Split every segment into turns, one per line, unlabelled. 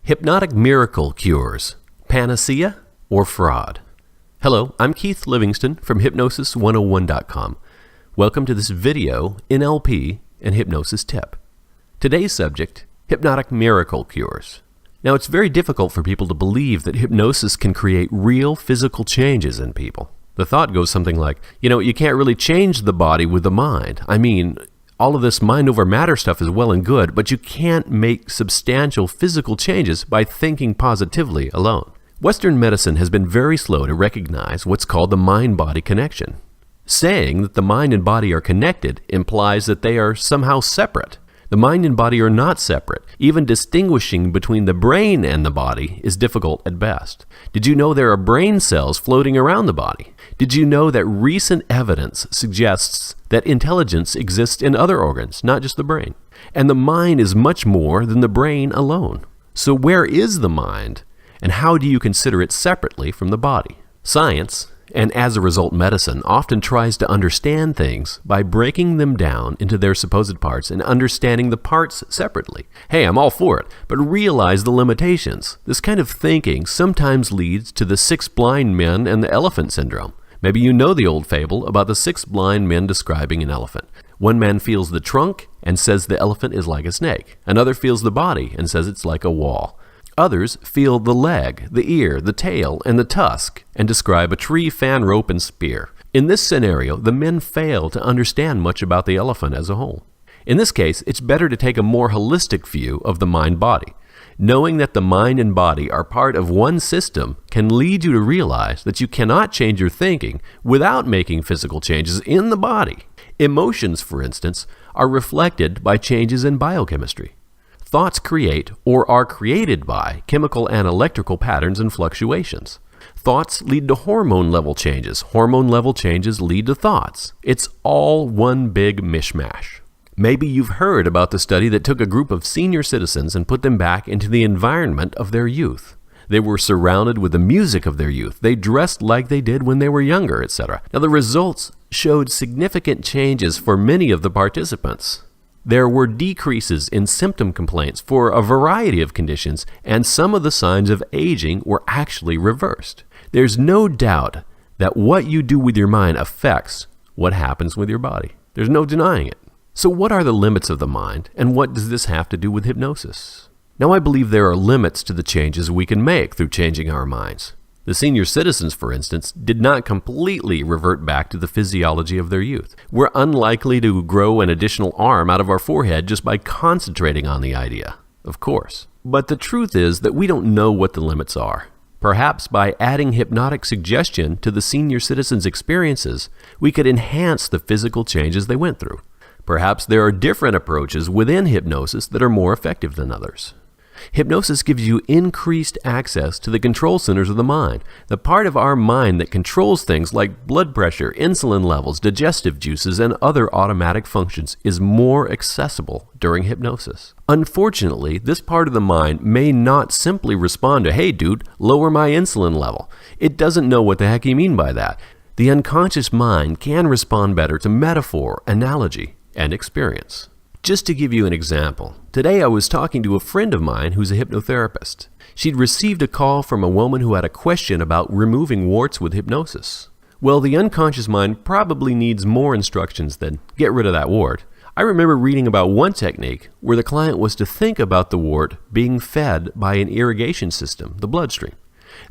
Hypnotic miracle cures, panacea or fraud? Hello, I'm Keith Livingston from hypnosis101.com. Welcome to this video, NLP, and hypnosis tip. Today's subject, hypnotic miracle cures. Now, it's very difficult for people to believe that hypnosis can create real physical changes in people. The thought goes something like, you can't really change the body with the mind. I mean, all of this mind over matter stuff is well and good, but you can't make substantial physical changes by thinking positively alone. Western medicine has been very slow to recognize what's called the mind-body connection. Saying that the mind and body are connected implies that they are somehow separate. The mind and body are not separate. Even distinguishing between the brain and the body is difficult at best. Did you know there are brain cells floating around the body? Did you know that recent evidence suggests that intelligence exists in other organs, not just the brain? And the mind is much more than the brain alone. So where is the mind, and how do you consider it separately from the body? Science, and as a result medicine, often tries to understand things by breaking them down into their supposed parts and understanding the parts separately. Hey, I'm all for it, but realize the limitations. This kind of thinking sometimes leads to the 6 blind men and the elephant syndrome. Maybe you know the old fable about the 6 blind men describing an elephant. One man feels the trunk and says the elephant is like a snake. Another feels the body and says it's like a wall. Others feel the leg, the ear, the tail, and the tusk, and describe a tree, fan, rope, and spear. In this scenario, the men fail to understand much about the elephant as a whole. In this case, it's better to take a more holistic view of the mind-body. Knowing that the mind and body are part of one system can lead you to realize that you cannot change your thinking without making physical changes in the body. Emotions, for instance, are reflected by changes in biochemistry. Thoughts create or are created by chemical and electrical patterns and fluctuations. Thoughts lead to hormone level changes. Hormone level changes lead to thoughts. It's all one big mishmash. Maybe you've heard about the study that took a group of senior citizens and put them back into the environment of their youth. They were surrounded with the music of their youth. They dressed like they did when they were younger, etc. Now, the results showed significant changes for many of the participants. There were decreases in symptom complaints for a variety of conditions, and some of the signs of aging were actually reversed. There's no doubt that what you do with your mind affects what happens with your body. There's no denying it. So what are the limits of the mind, and what does this have to do with hypnosis? Now, I believe there are limits to the changes we can make through changing our minds. The senior citizens, for instance, did not completely revert back to the physiology of their youth. We're unlikely to grow an additional arm out of our forehead just by concentrating on the idea, of course. But the truth is that we don't know what the limits are. Perhaps by adding hypnotic suggestion to the senior citizens' experiences, we could enhance the physical changes they went through. Perhaps there are different approaches within hypnosis that are more effective than others. Hypnosis gives you increased access to the control centers of the mind. The part of our mind that controls things like blood pressure, insulin levels, digestive juices, and other automatic functions is more accessible during hypnosis. Unfortunately, this part of the mind may not simply respond to, "Hey dude, lower my insulin level." It doesn't know what the heck you mean by that. The unconscious mind can respond better to metaphor, analogy, and experience. Just to give you an example, today I was talking to a friend of mine who's a hypnotherapist. She'd received a call from a woman who had a question about removing warts with hypnosis. Well, the unconscious mind probably needs more instructions than get rid of that wart. I remember reading about one technique where the client was to think about the wart being fed by an irrigation system, the bloodstream.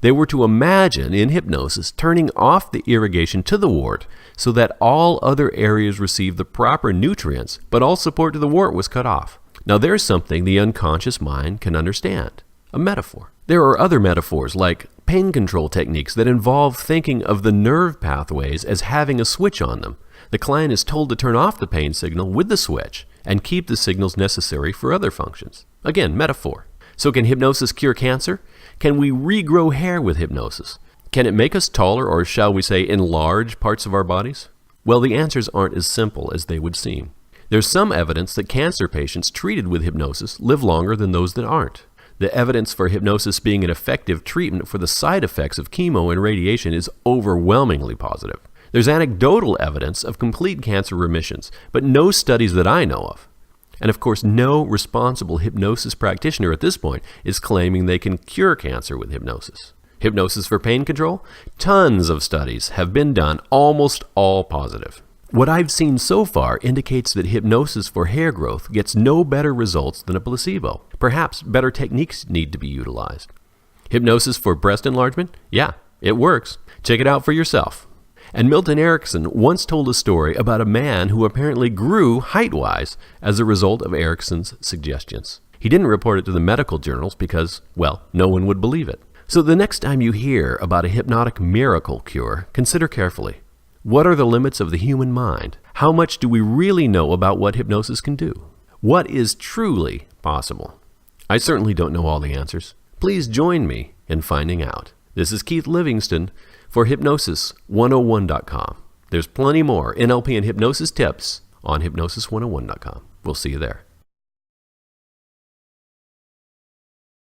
They were to imagine in hypnosis turning off the irrigation to the wart so that all other areas received the proper nutrients, but all support to the wart was cut off. Now there's something the unconscious mind can understand, a metaphor. There are other metaphors like pain control techniques that involve thinking of the nerve pathways as having a switch on them. The client is told to turn off the pain signal with the switch and keep the signals necessary for other functions. Again, metaphor. So can hypnosis cure cancer? Can we regrow hair with hypnosis? Can it make us taller, or shall we say enlarge parts of our bodies? Well, the answers aren't as simple as they would seem. There's some evidence that cancer patients treated with hypnosis live longer than those that aren't. The evidence for hypnosis being an effective treatment for the side effects of chemo and radiation is overwhelmingly positive. There's anecdotal evidence of complete cancer remissions, but no studies that I know of. And of course, no responsible hypnosis practitioner at this point is claiming they can cure cancer with hypnosis. Hypnosis for pain control? Tons of studies have been done, almost all positive. What I've seen so far indicates that hypnosis for hair growth gets no better results than a placebo. Perhaps better techniques need to be utilized. Hypnosis for breast enlargement? Yeah, it works. Check it out for yourself. And Milton Erickson once told a story about a man who apparently grew height-wise as a result of Erickson's suggestions. He didn't report it to the medical journals because, well, no one would believe it. So the next time you hear about a hypnotic miracle cure, consider carefully. What are the limits of the human mind? How much do we really know about what hypnosis can do? What is truly possible? I certainly don't know all the answers. Please join me in finding out. This is Keith Livingston for hypnosis101.com. There's plenty more NLP and hypnosis tips on hypnosis101.com. We'll see you there.